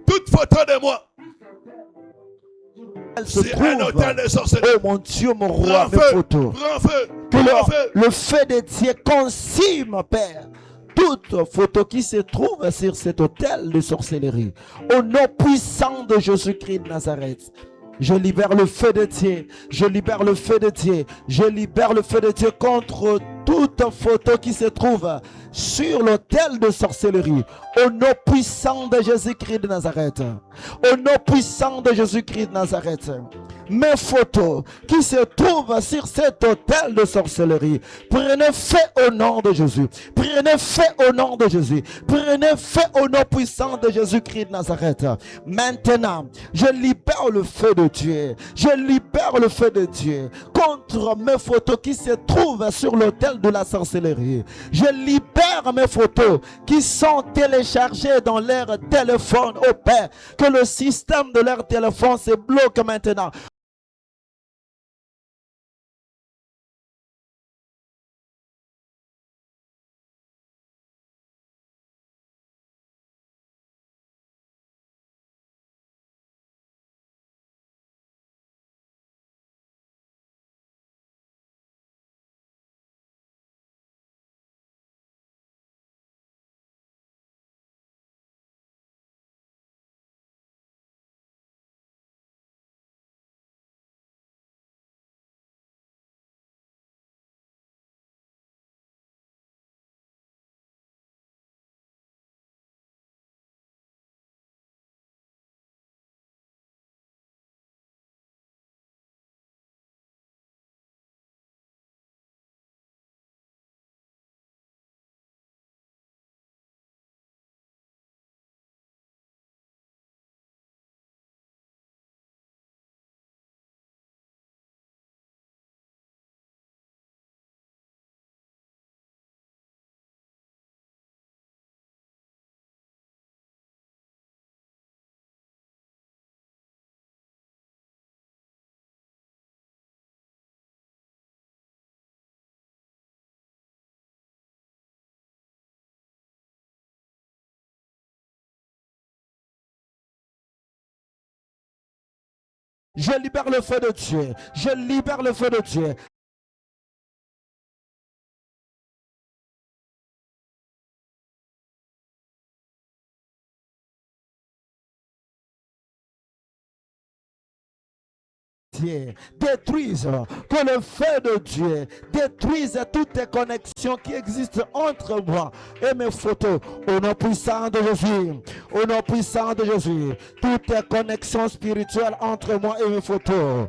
Toute photo de moi, Elle se c'est un trouve. hôtel de sorcellerie. Oh mon Dieu, mon roi, Prends mes feu, photos. prends feu, Que prends feu. le feu de Dieu consume, Père, toute photo qui se trouve sur cet hôtel de sorcellerie. Au nom puissant de Jésus-Christ de Nazareth. Je libère le feu de Dieu. Je libère le feu de Dieu. Je libère le feu de Dieu contre toute photo qui se trouve sur l'autel de sorcellerie. Au nom puissant de Jésus-Christ de Nazareth. Au nom puissant de Jésus-Christ de Nazareth. Mes photos qui se trouvent sur cet autel de sorcellerie, prenez fait au nom de Jésus. Prenez fait au nom de Jésus. Prenez fait au nom puissant de Jésus-Christ de Nazareth. Maintenant, je libère le feu de Dieu. Je libère le feu de Dieu contre mes photos qui se trouvent sur l'autel de la sorcellerie. Je libère mes photos qui sont téléchargées dans leur téléphone. Oh Père, que le système de leur téléphone se bloque maintenant. Je libère le feu de Dieu. Je libère le feu de Dieu. Détruise, que le feu de Dieu détruise toutes les connexions qui existent entre moi et mes photos. Au nom puissant de Jésus, au nom puissant de Jésus, toutes les connexions spirituelles entre moi et mes photos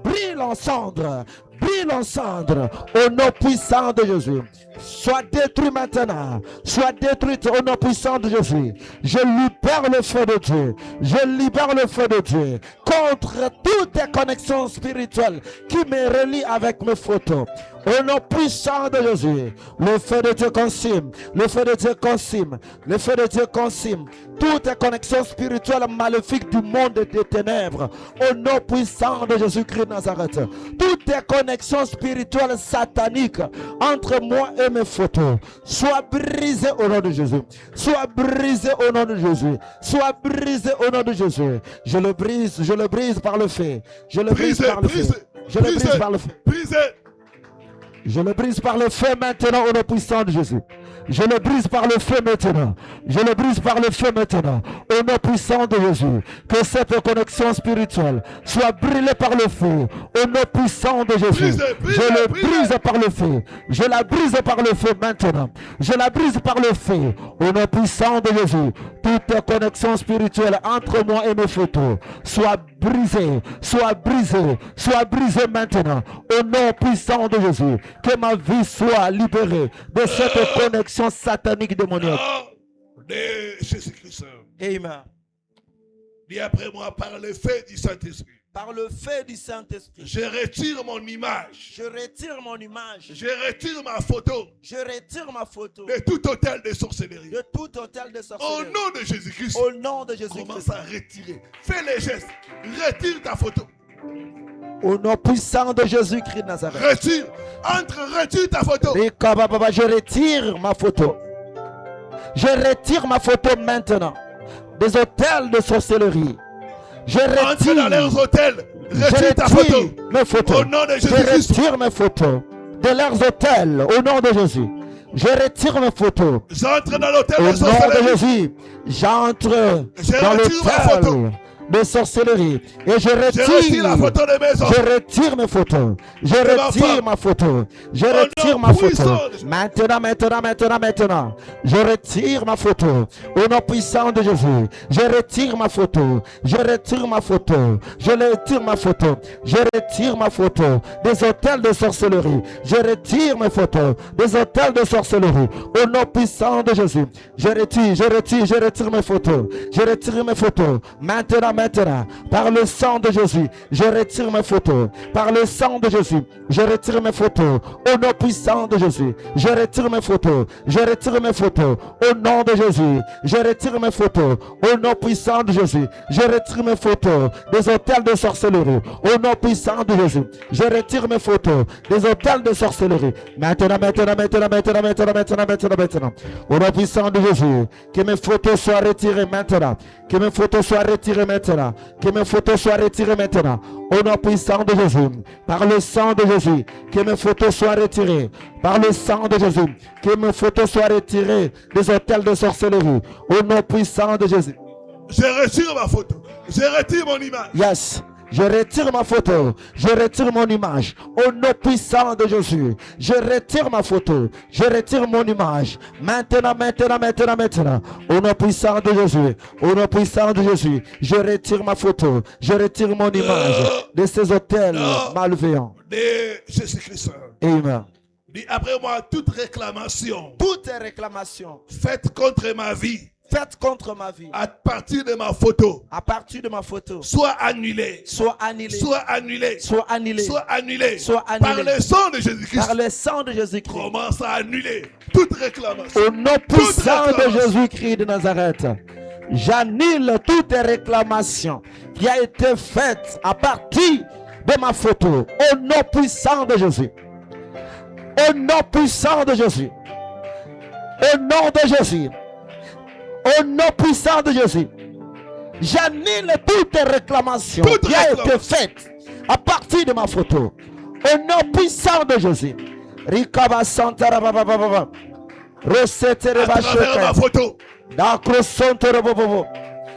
brille en cendres, brille en cendres, au nom puissant de Jésus. Sois détruit maintenant, sois détruite au nom puissant de Jésus. Je libère le feu de Dieu, je libère le feu de Dieu contre toutes les connexions spirituelles qui me relient avec mes photos. Au nom puissant de Jésus, le feu de Dieu consume, le feu de Dieu consume, le feu de Dieu consume toutes les connexions spirituelles maléfiques du monde des ténèbres. Au nom puissant de Jésus-Christ de Nazareth, toutes les connexions spirituelles sataniques entre moi et mes photos soient brisées au nom de Jésus. Soient brisées au nom de Jésus. Soient brisées au nom de Jésus. Je le brise par le feu. Je le brise par le feu. Je le brise par le feu. Je le brise par le feu maintenant au nom puissant de Jésus. Je le brise par le feu maintenant. Je le brise par le feu maintenant. Au nom puissant de Jésus. Que cette connexion spirituelle soit brûlée par le feu. Au nom puissant de Jésus. Je le brise par le feu. Je la brise par le feu maintenant. Je la brise par le feu. Au nom puissant de Jésus. Toute connexion spirituelle entre moi et mes photos soit brisée. Soit brisée. Soit brisée maintenant. Au nom puissant de Jésus. Que ma vie soit libérée de cette connexion satanique démoniaque. De Jésus-Christ. Amen. Dis après moi, par le feu du Saint-Esprit. Par le feu du Saint-Esprit. Je retire mon image. Je retire mon image. Je retire ma photo. Je retire ma photo. De tout hôtel de sorcellerie. De tout hôtel de sorcellerie. Au nom de Jésus-Christ. Au nom de Jésus-Christ. Commence à retirer. Fais les gestes. Retire ta photo. Au nom puissant de Jésus-Christ de Nazareth. Retire. Retire ta photo. Je retire ma photo. Je retire ma photo maintenant. des hôtels de sorcellerie. Je Entre dans leurs retire, hôtels. je Retire ta photo. retire mes photos. Au nom de Je Jésus-Christ. retire mes photos de leurs hôtels au nom de Jésus. Je retire mes photos J'entre dans l'hôtel au de nom de sorcellerie. Jésus. J'entre Je dans retire ma photo. l'hôtel de sorcellerie et je Je retire la retire. photo de mes enfants. Je retire mes photos. Je ma retire femme. ma photo. Je Au retire nom ma photo. puissant de Jésus. Maintenant. Je retire ma photo. Au nom puissant de Jésus. Je retire ma photo. Je retire ma photo. Je retire ma photo. Je retire ma photo des hôtels de sorcellerie. Je retire mes photos des hôtels de sorcellerie. Au nom puissant de Jésus. Je retire mes photos. Je retire mes photos. Maintenant. Par le sang de Jésus, je retire mes photos. Par le sang de Jésus, je retire mes photos. Au nom puissant de Jésus, je retire mes photos. Je retire mes photos. Au nom de Jésus, je retire mes photos. Au nom puissant de Jésus, je retire mes photos des hôtels de sorcellerie. Au nom puissant de Jésus, je retire mes photos des hôtels de sorcellerie. Maintenant. Au nom puissant de Jésus, que mes photos soient retirées maintenant. Que mes photos soient retirées maintenant. Que mes photos soient retirées maintenant. Au nom puissant de Jésus. Par le sang de Jésus. Que mes photos soient retirées. Par le sang de Jésus. Que mes photos soient retirées des hôtels de sorcellerie. Au nom puissant de Jésus. Je retire ma photo. Je retire mon image. Yes. Je retire ma photo, je retire mon image. Au nom puissant de Jésus, je retire ma photo, je retire mon image. Maintenant. Au nom puissant de Jésus, au nom puissant de Jésus, je retire ma photo, je retire mon image de ces hôtels malveillants. De Jésus-Christ. Amen. Dis après moi toute réclamation Toutes les réclamations faite contre ma vie faites contre ma vie, à partir de ma photo, à partir de ma photo, soit annulée. soit annulées, Soit annulée. soit annulées, Soit annulée. Soit Par annulée. le sang de Jésus-Christ. par le sang de Jésus-Christ. Commence à annuler toute réclamation. Au nom puissant de réclamation. Jésus-Christ de Nazareth, j'annule toute réclamation qui a été faite à partir de ma photo. Au nom puissant de Jésus. Au nom puissant de Jésus. Au nom de Jésus. Au nom puissant de Jésus. J'annule toute réclamation qui a été faite à partir de ma photo. Au nom puissant de Jésus. Rikaba Santara Baba Baba. Recette À travers ma photo.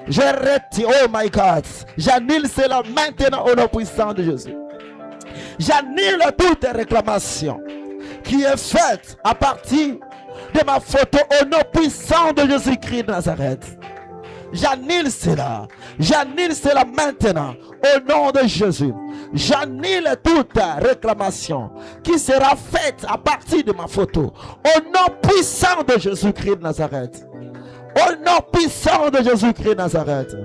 Je retire, oh my God, j'annule cela maintenant au nom puissant de Jésus. J'annule toute réclamation qui est faite à partir de ma photo au nom puissant de Jésus-Christ de Nazareth. J'annule cela maintenant au nom de Jésus. J'annule toute réclamation qui sera faite à partir de ma photo au nom puissant de Jésus-Christ de Nazareth. Au nom puissant de Jésus-Christ de Nazareth.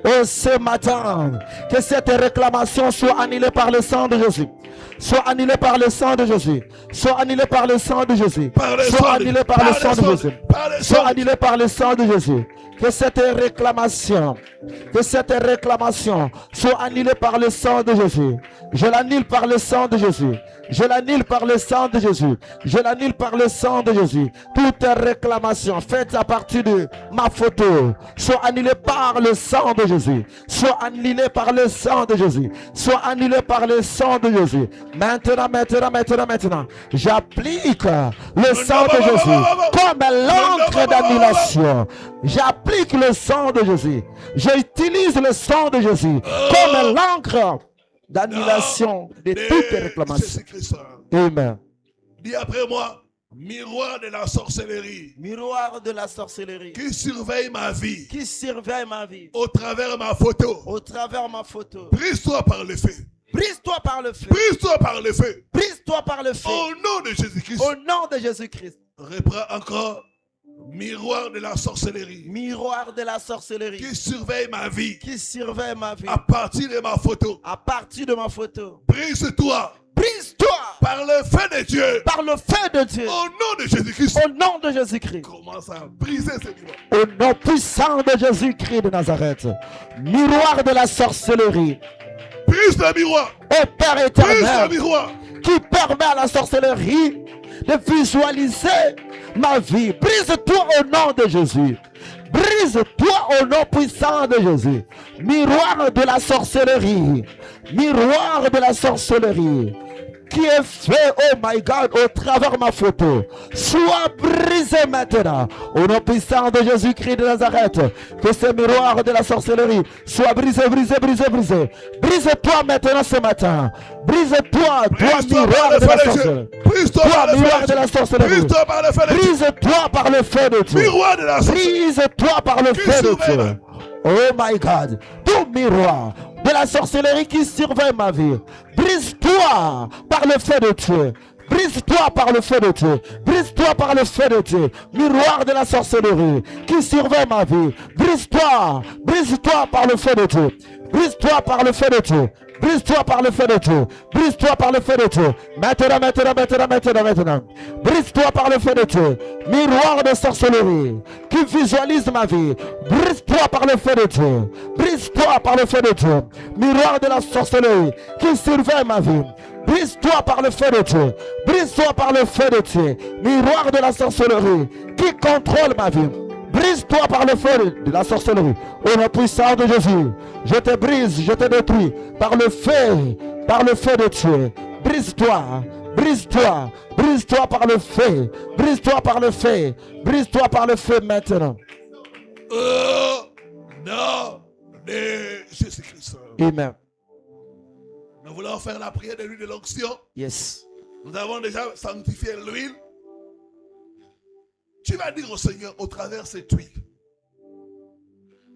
Oh, ce matin, que cette réclamation soit annulée par le sang de Jésus. Soit annulée par le sang de Jésus. Soit annulée par le sang de Jésus. Soit annulée par le sang de Jésus. Soit annulée par le sang de Jésus. Que cette réclamation soit annulée par le sang de Jésus. Je l'annule par le sang de Jésus. Je l'annule par le sang de Jésus. Je l'annule par le sang de Jésus. Toute réclamation faite à partir de ma photo soit annulée par le sang de Jésus. Soit annulée par le sang de Jésus. Soit annulée par le sang de Jésus. Maintenant. J'applique le sang de Jésus comme l'encre d'annulation. J'applique le sang de Jésus. J'utilise le sang de Jésus comme l'encre d'annulation de toutes les réclamations. Amen. Dis après moi, miroir de la sorcellerie Miroir de la sorcellerie qui surveille ma vie qui surveille ma vie au travers de ma photo. au travers ma photo. Brise-toi par le feu. Brise-toi par le feu. Brise-toi par le feu. Brise-toi par le feu. Au nom de Jésus-Christ. Au nom de Jésus-Christ. Reprends encore. Miroir de la sorcellerie Miroir de la sorcellerie qui surveille ma vie qui surveille ma vie à partir de ma photo. à partir de ma photo. Brise-toi Brise-toi par le feu de Dieu. par le feu de Dieu. Au nom de Jésus-Christ. Au nom de Jésus-Christ. Commence à briser ce miroir. Au nom puissant de Jésus-Christ de Nazareth. Miroir de la sorcellerie. Brise le miroir. Ô Père Brise éternel, le miroir. qui permet à la sorcellerie de visualiser ma vie. Brise-toi au nom de Jésus. Brise Brise-toi au nom puissant de Jésus. Miroir de la sorcellerie. Miroir de la sorcellerie qui est fait, oh my God, au travers de ma photo, soit brisé maintenant. Au nom puissant de Jésus-Christ de Nazareth, que ce miroir de la sorcellerie soit brisé, brisé, brisé, brisé. Brise-toi maintenant ce matin. Brise-toi, toi miroir de la sorcellerie. Toi miroir de la sorcellerie. Brise-toi par le feu de Dieu. Brise-toi par le feu de Dieu. Oh my God, tout miroir de la sorcellerie qui surveille ma vie, brise-toi par le feu de Dieu. Brise-toi par le feu de Dieu. Brise-toi par le feu de Dieu. Miroir de la sorcellerie qui surveille ma vie. Brise-toi. Brise-toi par le feu de Dieu. Brise-toi par le feu de Dieu. Brise-toi par le feu de Dieu. Brise-toi par le feu de Dieu. Maintenant, maintenant, maintenant, maintenant, maintenant. Brise-toi par le feu de Dieu. Miroir de sorcellerie qui visualise ma vie. Brise-toi par le feu de Dieu. Brise-toi par le feu de Dieu. Miroir de la sorcellerie qui surveille ma vie. Brise-toi par le feu de Dieu. Brise-toi par le feu de Dieu. Miroir de la sorcellerie qui contrôle ma vie. Brise-toi par le feu de la sorcellerie. Au nom puissant de Jésus, je te brise, je te détruis par le feu de Dieu. Brise-toi, brise-toi, brise-toi par le feu, brise-toi par le feu, brise-toi par le feu maintenant. Non, de Jésus-Christ. Amen. Nous voulons faire la prière de l'huile de l'onction. Yes. Nous avons déjà sanctifié l'huile. Tu vas dire au Seigneur au travers de cette huile,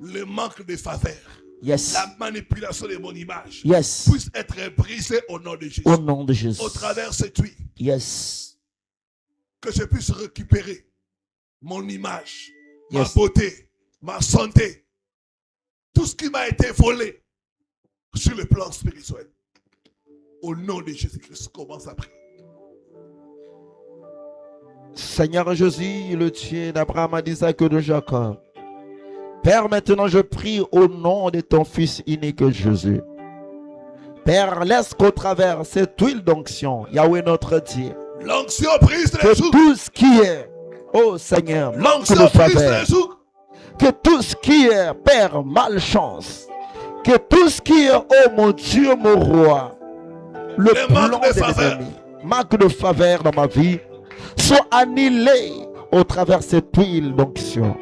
le manque de faveur, yes, la manipulation de mon image, yes, puisse être brisée au nom de Jésus. Au nom de Jésus. Au travers de cette huile, yes, que je puisse récupérer mon image, yes, ma beauté, ma santé, tout ce qui m'a été volé sur le plan spirituel. Au nom de Jésus-Christ, commence à prier. Seigneur Jésus, le Dieu d'Abraham, d'Isaac et de Jacob. Père, maintenant je prie au nom de ton Fils unique Jésus. Père, laisse qu'au travers cette huile d'onction, Yahweh notre Dieu, l'onction brise les que jougs. tout ce qui est, oh Seigneur, manque de faveur, que tout ce qui est, Père, malchance, que tout ce qui est, oh mon Dieu, mon roi, le plan de l'ennemi, manque de faveur dans ma vie, soit annihilé au travers de cette huile d'onction.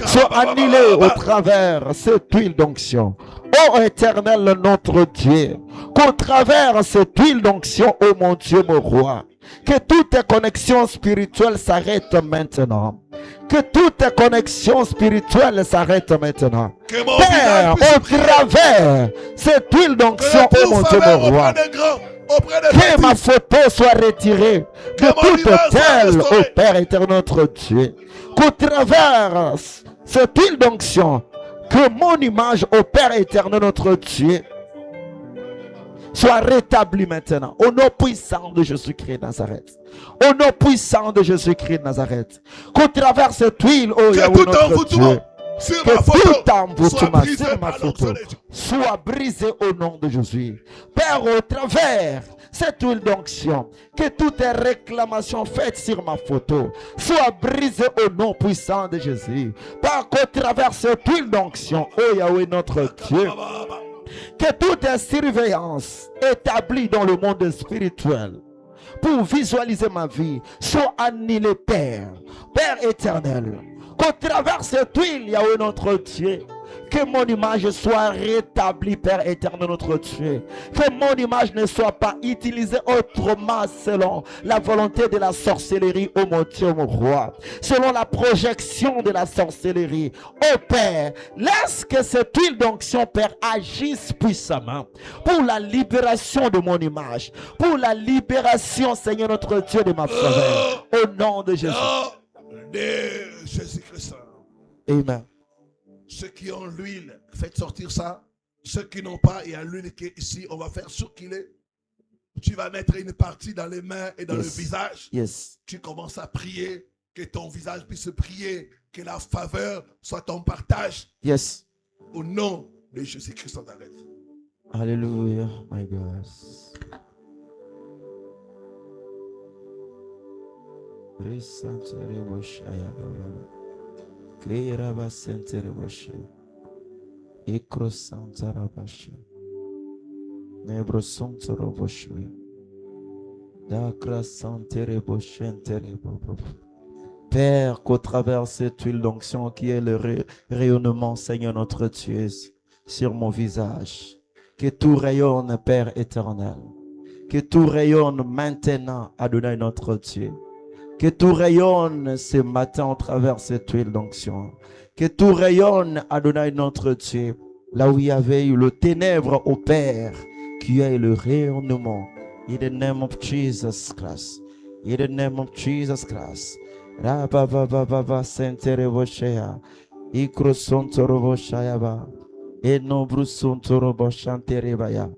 Soit annihilé au travers de cette huile d'onction. Ô éternel notre Dieu, qu'au travers de cette huile d'onction, ô mon Dieu, mon roi, que toutes tes connexions spirituelles s'arrêtent maintenant. Que toutes tes connexions spirituelles s'arrêtent maintenant. Père, au travers de cette huile d'onction, ô mon Dieu, mon roi, que ma photo soit retirée de toute telle, ô Père éternel notre Dieu. Qu'au travers cette huile d'onction, que mon image, ô Père éternel notre Dieu, soit rétablie maintenant. Au nom puissant de Jésus-Christ de Nazareth. Au nom puissant de Jésus-Christ de Nazareth. Qu'au travers cette huile, ô Yahweh notre Dieu, que tout envoûtement sur ma photo soit brisé au nom de Jésus. Père, au travers cette huile d'onction, que toutes les réclamations faites sur ma photo soient brisées au nom puissant de Jésus. Père, qu'au travers cette huile d'onction, ô Yahweh notre Dieu, que toute surveillance établie dans le monde spirituel pour visualiser ma vie soit annulée, Père. Père éternel, qu'au travers de cette huile, Yahweh notre Dieu, que mon image soit rétablie, Père éternel notre Dieu. Que mon image ne soit pas utilisée autrement selon la volonté de la sorcellerie, ô mon Dieu, mon roi. Selon la projection de la sorcellerie. Ô Père, laisse que cette huile d'onction, Père, agisse puissamment pour la libération de mon image. Pour la libération, Seigneur notre Dieu, de ma faveur. Au nom de Jésus. De Jésus-Christ. Amen. Ceux qui ont l'huile, faites sortir ça. Ceux qui n'ont pas, il y a l'huile qui est ici. On va faire sûr qu'il est. Tu vas mettre une partie dans les mains et dans le visage. Yes. Tu commences à prier, que ton visage puisse prier, que la faveur soit ton partage. Yes. Au nom de Jésus-Christ en Nazareth. Alléluia, my God. Kirabasentreboshe. Ikrosantarabashe. Nebrosontoroboshe. Dakrasantereboshenterebo. Père, qu'au travers cette huile d'onction qui est le rayonnement, Seigneur notre Dieu, sur mon visage, que tout rayonne, Père éternel, que tout rayonne maintenant, Adonai notre Dieu, que tout rayonne ce matin au travers cette huile d'onction, que tout rayonne, Adonai notre Dieu, là où il y avait eu le ténèbre au Père, qui ait le rayonnement. In the name of Jesus Christ. In the name of Jesus Christ. Rababababa sentereboshea. Ikrosontoroboshaaba. Enobrusontoroboshanterebaya.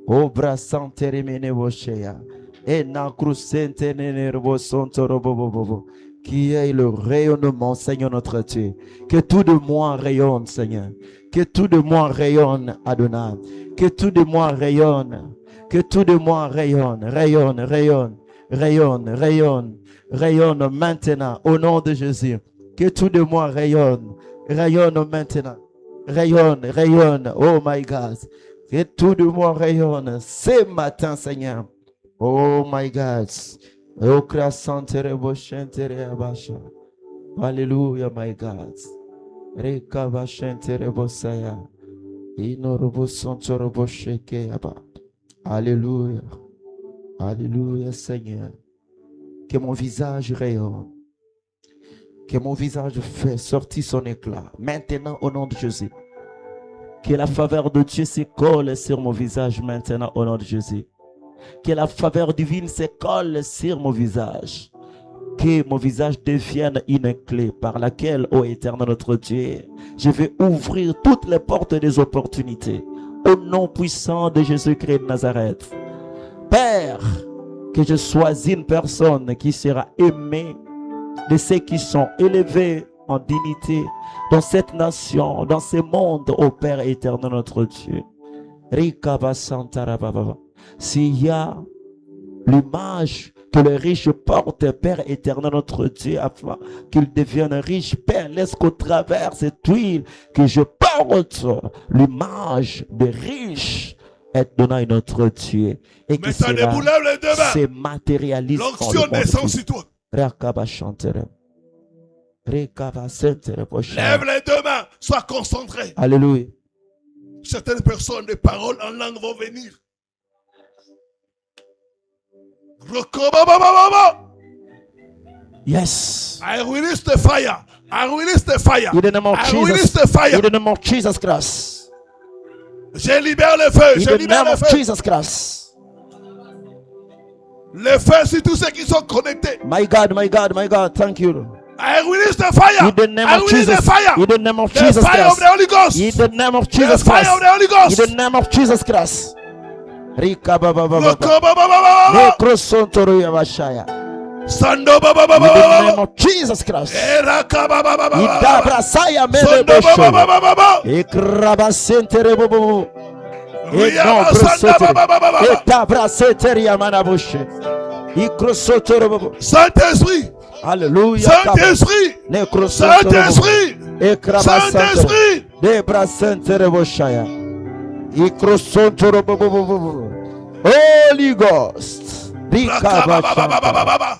Obra santeremeneboshea. Enakrusentenenerbosontorobobobobo. Qui est le rayonnement, Seigneur notre Dieu. Que tout de moi rayonne, Seigneur. Que tout de moi rayonne, Adonai. Que tout de moi rayonne. Que tout de moi rayonne, rayonne, rayonne, rayonne, rayonne, rayonne maintenant au nom de Jésus. Que tout de moi rayonne, rayonne maintenant, rayonne, rayonne, oh my God. Que tout de moi rayonne ce matin, Seigneur. Oh my God. Oh, Alléluia, my God. Alléluia. Alléluia, Seigneur. Que mon visage rayonne. Que mon visage fait sortir son éclat. Maintenant, au nom de Jésus. Que la faveur de Dieu se colle sur mon visage maintenant, au nom de Jésus. Que la faveur divine se colle sur mon visage. Que mon visage devienne une clé par laquelle, ô éternel notre Dieu, je vais ouvrir toutes les portes des opportunités. Au nom puissant de Jésus-Christ de Nazareth. Père, que je sois une personne qui sera aimée de ceux qui sont élevés en dignité dans cette nation, dans ce monde, ô Père éternel notre Dieu. S'il y a l'image que le riche porte, Père éternel notre Dieu, afin qu'il devienne riche, Père, laisse qu'au travers cette huile que je porte, l'image de riche est donnée à notre Dieu. Et que cela se matérialise. L'onction descend sur toi. Lève les deux mains, sois concentré. Alléluia. Certaines personnes, des paroles en langue vont venir. Yes. I release the fire. I release the fire. In the name of I Jesus. release the fire. In the name of Jesus Christ. Je libère le feu. In Je the libère name le of feu. Jesus Christ. Le feu sur tous ceux qui sont connectés. My God, my God, my God. Thank you. I release the fire. In the name I of release Jesus. the fire. In the name of The Jesus fire of Christ. the Holy Ghost. In the name of The Jesus fire Christ. of the Holy In Ghost. the name of Jesus Christ. Rika baba baba baba. Rokobababababa. Nekrosontoro yabashaya. Sando In the name bababababa. of Jesus Christ. Erakababababa. Idabrasaya mene Sando bosho. bababababa. Ekrabasentere bobo. Riyaba sanda bababababa. Etabrasentere yamana boshe. Ikrosotoro bobo. Saint-Esprit. Alléluia. Saint-Esprit. Nekrosotoro bobo. Saint-Esprit. Ekrabasentere. Saint-Esprit. Debrasentere boshaya. Ikrosotoro bobo. Holy Ghost. Rikabashanta. Rakabababababa.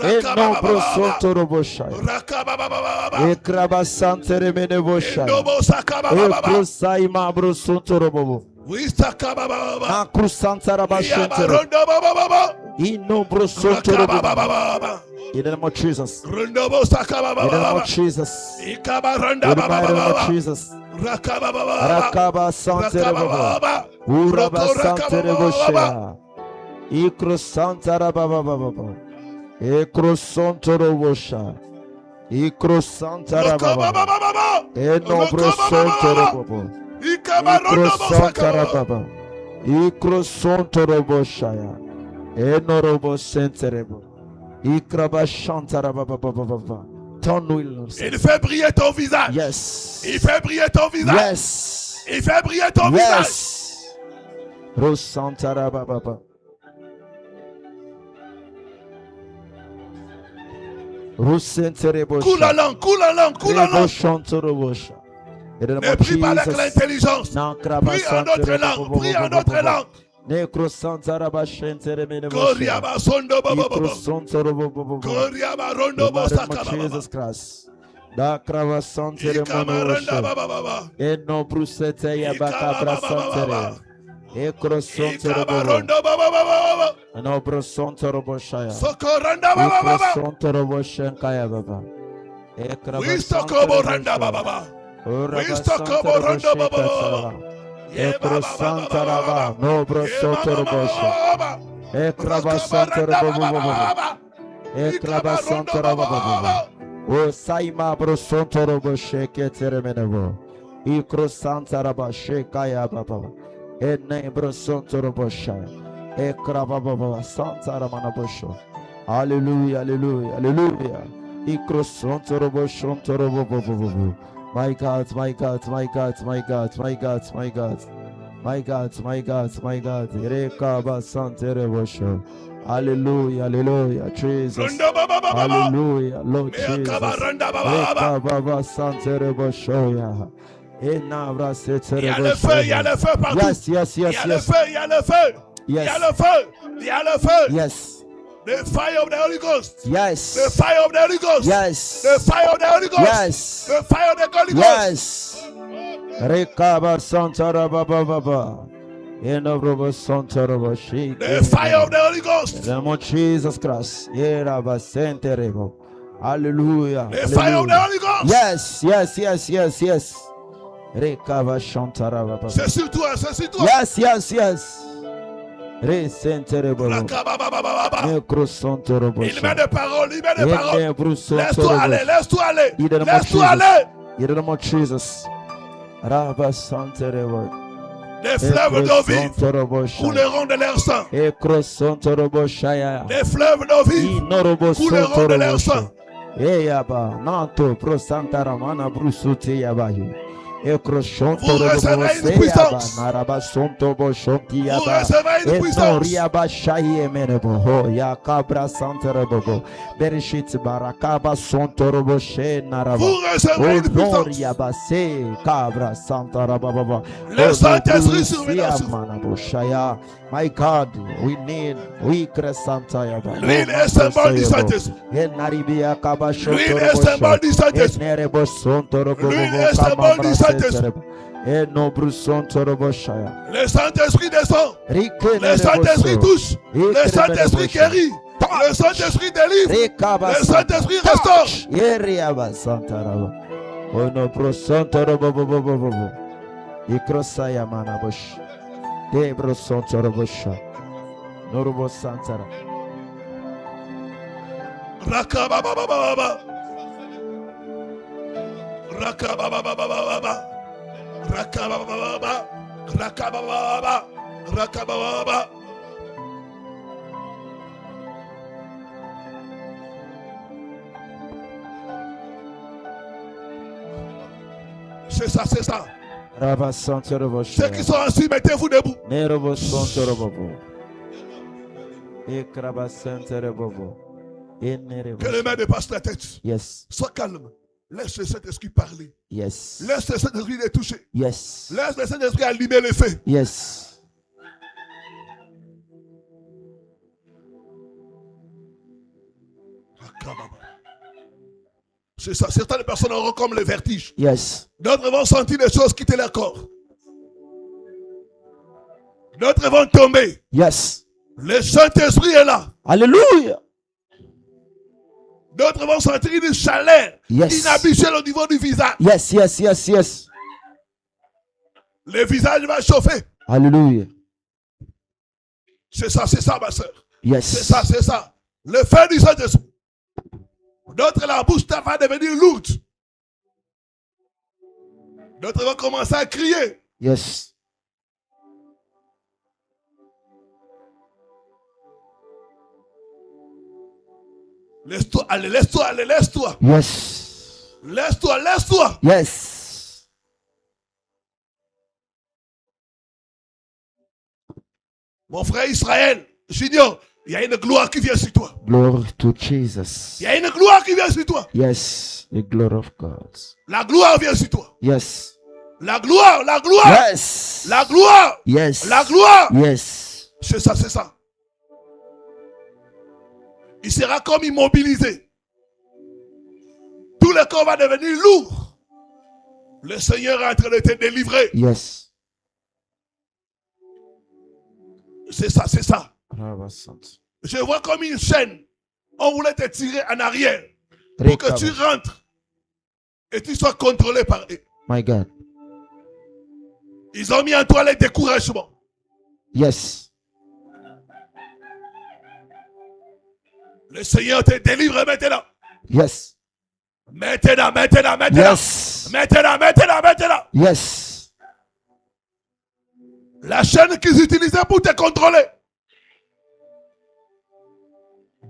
Enobrosotoro boshaya. Rakababababa. Ekrabasantere mene boshaya. Endobo sakababababa. Ekrosaima brosotoro bobo. Wistakababababa. Akrusantara bashentere. Yabarondobabababa. Inobrosotoro bobo. Rakababababa. In the name of Jesus. Rondobo In the name sakababababa. of Jesus. In the mighty name of Ikabarondababababa. Jesus. Rakababababa. Rakaba santere bobo. Rakababababa. Uraba santere Rakababababa. boshaya. Ikrosantara baba baba. Ekrosontoro bosha. Ikrosantara baba. Rakababababa. Enobrosotoro bobo. Ikabarondobo Ikrosantara sakabababa. baba. Ikrosantoro boshaya. Enorobo senterebo. Ikrabashantara baba baba baba. Ton will. Il fait briller ton visage. Yes. Il fait briller ton visage. Yes. Il fait briller ton visage. Yes. Rosantara baba baba. Coule la langue, coule la langue, coule la langue. Ne prie pas avec l'intelligence. Prie en notre langue, prie en notre langue. Koriaba sondo baba baba. Koriaba rondo bosa Jesus Christ. Da crava santere Ikamaranda baba baba. e no brusete ya bacabra santere e crosontere Ikabarondo baba baba. no brosontere boshaya Sokoranda e baba baba. crosontere boshenkaya baba e crava Wistokobo randa baba baba. Wistokobo randa baba baba. e crosontere baba no brosontere bosha e crava santere baba e crava santere baba o saima brosontere boshe ke teremenevo e crosontere boshe kaya baba e ne brosontere bosha e crava baba santere manabosho. Hallelujah, hallelujah, hallelujah. E crosontere boshontere baba. My God, my God, my God, my God, my God, my God, my God, my God, my God. Rekaba santere bosho. Hallelujah, hallelujah, Jesus. Rondo baba baba. Hallelujah, Lord Mea Jesus. kabaranda baba baba. Rekaba santere bosho ya. Enabra Il setere y a le feu, il y a bosho. le feu partout. Yes, yes, Il y yes, a le yes, feu, il y a le feu. Il y a yes, le feu, il y a le feu. yes, The fire of the Holy Ghost. The yes, fire of the Holy Ghost. yes, The fire of the Holy Ghost. yes, The fire of the Holy Ghost. yes. Rekaba santere baba baba. Enabra santere bosho. The fire of the Holy Ghost. The name of Jesus Christ. Yeraba sentere bo. Hallelujah. The fire of the Hallelujah. Holy Ghost. Yes, yes, yes, yes, yes. Rekava shantara baba. C'est sur toi, c'est sur toi. Yes, yes, yes. Re sentere baba. Rakabababababa. Necro santoro Il met bosha. des paroles, il met des paroles. Enebru Laisse-toi santoro aller, bosha. laisse-toi aller. In the name of Laisse-toi Jesus. aller. In the name of Jesus. Raba santere bo. Les fleuves d'eau vive Santoro bosha. couleront de leur sang. Ekro santoro bosha ya. Les fleuves d'eau vive Inorobo couleront de santoro leur bosha. sang. Eyaba, Nanto, Pro Santa Ramana, Brusute Yabayu. Ekroshonto Vous recevrez une Robo puissance. Seyaba, Naraba Sonto Boshonti Vous Yaba. recevrez une puissance. Enoriaba Shaye Menebo, Ho, Yakabra Santa Robo, Berishit Barakaba Sonto Robo She Naraba. Vous recevrez une puissance. Onoriaba Se, Cabra Santa Rababa. Le Saint-Esprit survenant sur vous. Manabo Shaya. My God, we Crescenta Yaba. L'huile est symbole du Saint-Esprit. L'huile est symbole du Saint-Esprit. L'huile est symbole du Saint-Esprit. Le Saint-Esprit descend. Le Saint-Esprit touche. Le Saint-Esprit guérit. Le Saint-Esprit délivre. Le Saint-Esprit restaure. Rakababababa. Rakababababa. Rakabababa. Rakabababa. Rakabababa. C'est ça, c'est ça. Ceux qui sont assis, mettez-vous debout. Que les mains dépassent la tête. Yes, Sois calme. Laisse le Saint-Esprit parler. yes, Laisse le Saint-Esprit les toucher. yes, Laisse le Saint-Esprit allumer les feux. yes. C'est ça. Certaines personnes auront comme le vertige. Yes. D'autres vont sentir des choses quitter leur corps. D'autres vont tomber. Yes. Le Saint-Esprit est là. Hallelujah. D'autres vont sentir une chaleur Yes. inhabituelle au niveau du visage. Yes, yes, yes, yes. Le visage va chauffer. Hallelujah. C'est ça, ma soeur. Yes. C'est ça. Le feu du Saint-Esprit. D'autres, la bouche va devenir lourde. D'autres vont commencer à crier. Yes. Laisse-toi aller, laisse-toi aller, laisse-toi. Yes. Laisse-toi, laisse-toi. Yes. Mon frère Israël, Junior, Il y a une gloire qui vient sur toi. Glory to Jesus. Il y a une gloire qui vient sur toi. Yes, the glory of God. La gloire vient sur toi. Yes. La gloire, la gloire. Yes. La gloire. Yes. La gloire. Yes. C'est ça, c'est ça. Il sera comme immobilisé. Tout le corps va devenir lourd. Le Seigneur est en train de te délivrer. Yes. C'est ça, c'est ça. Rabasant. Je vois comme une chaîne. On voulait te tirer en arrière pour que tu rentres et tu sois contrôlé par eux. My God. Ils ont mis en toi les découragements. Yes. Le Seigneur te délivre maintenant. Yes. Maintenant, maintenant, maintenant. Yes. Maintenant, maintenant, maintenant. Yes. La chaîne qu'ils utilisaient pour te contrôler.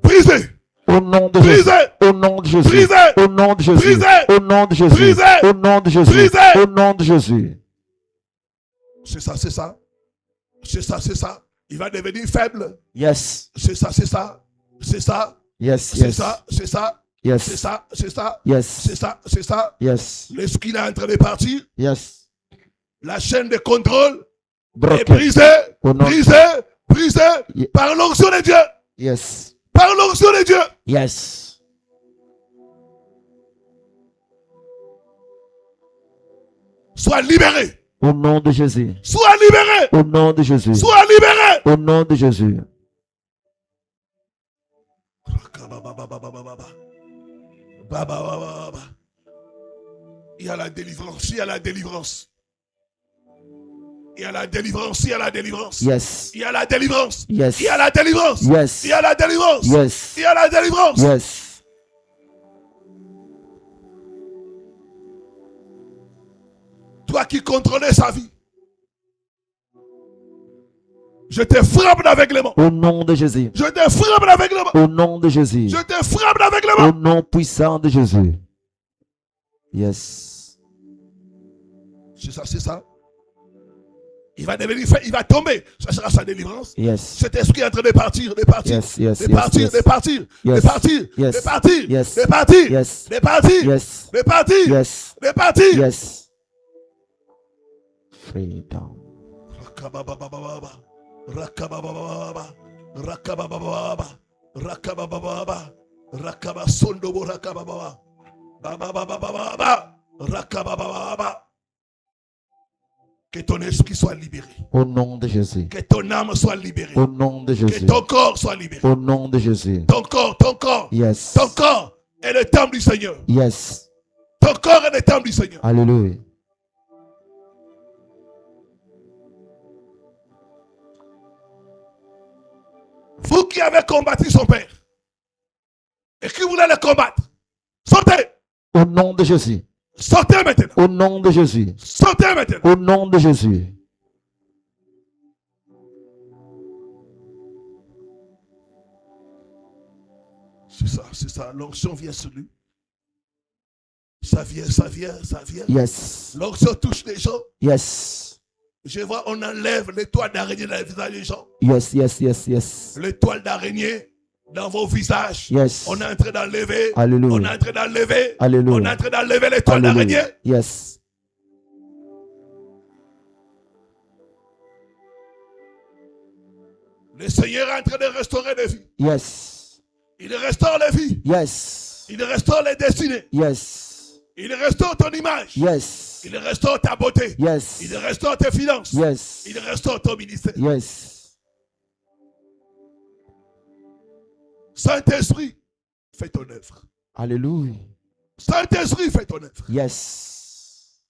Brisée. Au nom de Brisé. Jésus. Au nom de Jésus. Brisé. Au nom de Jésus. Brisé. Au nom de Jésus. Brisé. Au nom de Jésus. Brisé. Au nom de Jésus. C'est ça, c'est ça. C'est ça, c'est ça. Il va devenir faible. Yes. C'est ça, c'est ça. C'est ça. Yes. C'est Yes. ça, c'est ça. Yes. C'est ça, c'est ça. Yes. C'est ça, c'est ça. Yes. L'esprit est en train de partir. Yes. La chaîne de contrôle est Broken. brisée, Au nom- brisée, brisée Ye- par l'onction de Dieu. Yes. Par l'onction de Dieu. Yes. Sois libéré. Au nom de Jésus. Sois libéré. Au nom de Jésus. Sois libéré. Au nom de Jésus. Il y a la délivrance, il y a la délivrance. Il y a la délivrance, il y a la délivrance. Yes. Il y a la délivrance. Yes. Il y a la délivrance. Yes. Il y a la délivrance. Yes. Il y a la délivrance. Yes. Toi qui contrôlais sa vie, je te frappe d'aveuglement. Au nom de Jésus. Je te frappe d'aveuglement. Au nom de Jésus. Je te frappe Au d'aveuglement. nom puissant de Jésus. Yes. C'est ça, c'est ça. Il va devenir, il va tomber. Ça sera sa délivrance. Yes. Cet esprit est en train de partir, de partir, Yes, yes, de yes, partir, yes. de partir, Yes. de partir, Yes. de partir, Yes. de partir, Yes. de partir, Yes. de partir, Yes. de partir. Yes. Freedom. Rakababababa, rakabababa, rakabababa, rakabababa, rakabasondobo, rakabababa, bababababa, rakabababa. Que ton esprit soit libéré. Au nom de Jésus. Que ton âme soit libérée. Au nom de Que Jésus. ton corps soit libéré. Au nom de Jésus. Ton corps Yes. ton corps est le temple du Seigneur. Yes. Ton corps est le temple du Seigneur. Alléluia. Vous qui avez combattu son père et qui voulez le combattre, sortez. Au nom de Jésus. Sortez maintenant. Au nom de Jésus. Sortez maintenant. Au nom de Jésus. C'est ça. L'onction vient sur lui. Ça vient, ça vient, ça vient. Yes. L'onction touche les gens. Yes. Je vois, on enlève les toiles d'araignée dans les visages des gens. Yes, yes, yes, yes. Les toiles d'araignée dans vos visages. Yes. On est en train d'enlever. Alléluia. On est en train d'enlever. Alléluia. On est en train d'enlever les toiles Alléluia. d'araignée. Yes. Le Seigneur est en train de restaurer les vies. Yes. Il restaure les vies. Yes. Il restaure les destinées. Yes. Il restaure ton image. Yes. Il restaure ta beauté. Yes. Il restaure tes finances. Yes. Il restaure ton ministère. Yes. Saint-Esprit, fais ton œuvre. Alléluia. Saint-Esprit, fais ton œuvre. Yes.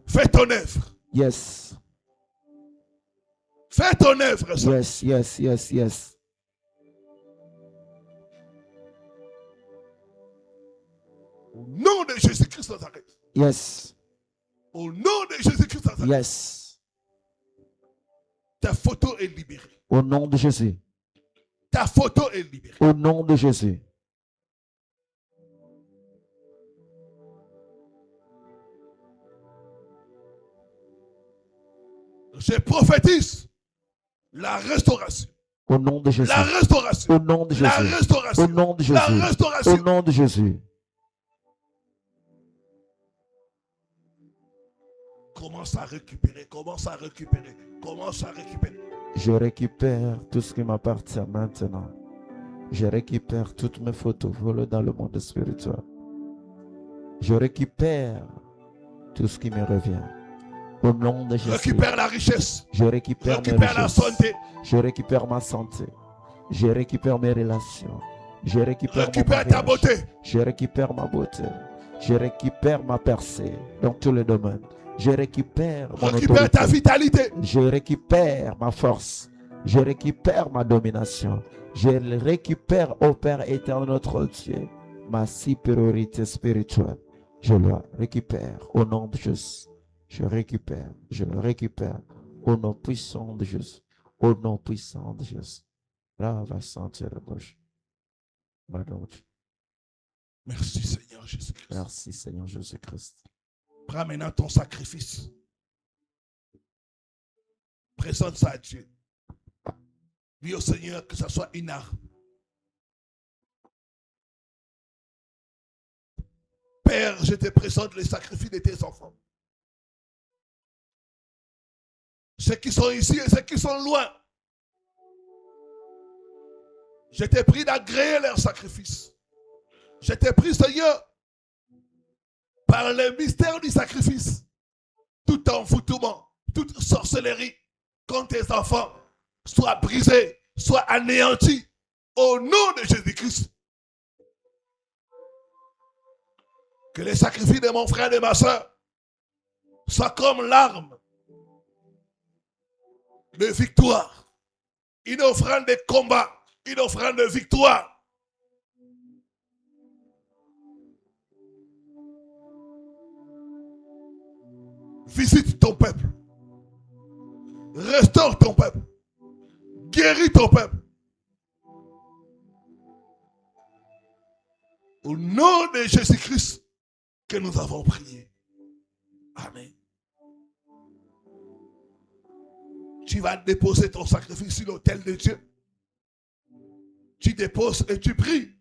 Fais ton œuvre. Yes. Fais ton œuvre. Saint. Yes, yes, yes, yes. Au nom de Jésus-Christ de Nazareth. Yes. Au nom de Jésus-Christ de Nazareth. Yes. Ta photo est libérée. Au nom de Jésus. Ta photo est libérée. Au nom de Jésus. Je prophétise la restauration. Au nom de Jésus. La restauration. Au nom de Jésus. La restauration. Au nom de Jésus. La restauration. Au nom de Jésus. Commence à récupérer. Commence à récupérer. Commence à récupérer. Je récupère tout ce qui m'appartient maintenant. Je récupère toutes mes photos volées dans le monde spirituel. Je récupère tout ce qui me revient. Au nom de Jésus. Récupère la richesse. Je récupère mes Récupère la richesses. santé. Je récupère ma santé. Je récupère mes relations. Je récupère mon Récupère ta mariage. beauté. Je récupère ma beauté. Je récupère ma percée dans tous les domaines. Je récupère mon Récupère ta autorité. vitalité. Je récupère ma force. Je récupère ma domination. Je récupère, ô Père éternel, notre Dieu, ma supériorité spirituelle. Je la récupère au nom de Jésus. Je récupère, je le récupère au nom puissant de Jésus. Au nom puissant de Jésus. Là, va sentir la bouche. Merci Seigneur Jésus-Christ. Merci Seigneur Jésus-Christ. Prends maintenant ton sacrifice. Présente ça à Dieu. Dis au Seigneur que ça soit une arme. Père, je te présente les sacrifices de tes enfants. Ceux qui sont ici et ceux qui sont loin. Je t'ai pris d'agréer leurs sacrifices. Je t'ai pris, Seigneur, par le mystère du sacrifice, tout envoûtement, toute sorcellerie contre tes enfants soit brisé, soit anéanti au nom de Jésus-Christ. Que les sacrifices de mon frère et de ma soeur soient comme l'arme de victoire, une offrande de combat, une offrande de victoire. Visite ton peuple. Restaure ton peuple. Guéris ton peuple. Au nom de Jésus-Christ que nous avons prié. Amen. Tu vas déposer ton sacrifice sur l'autel de Dieu. Tu déposes et tu pries.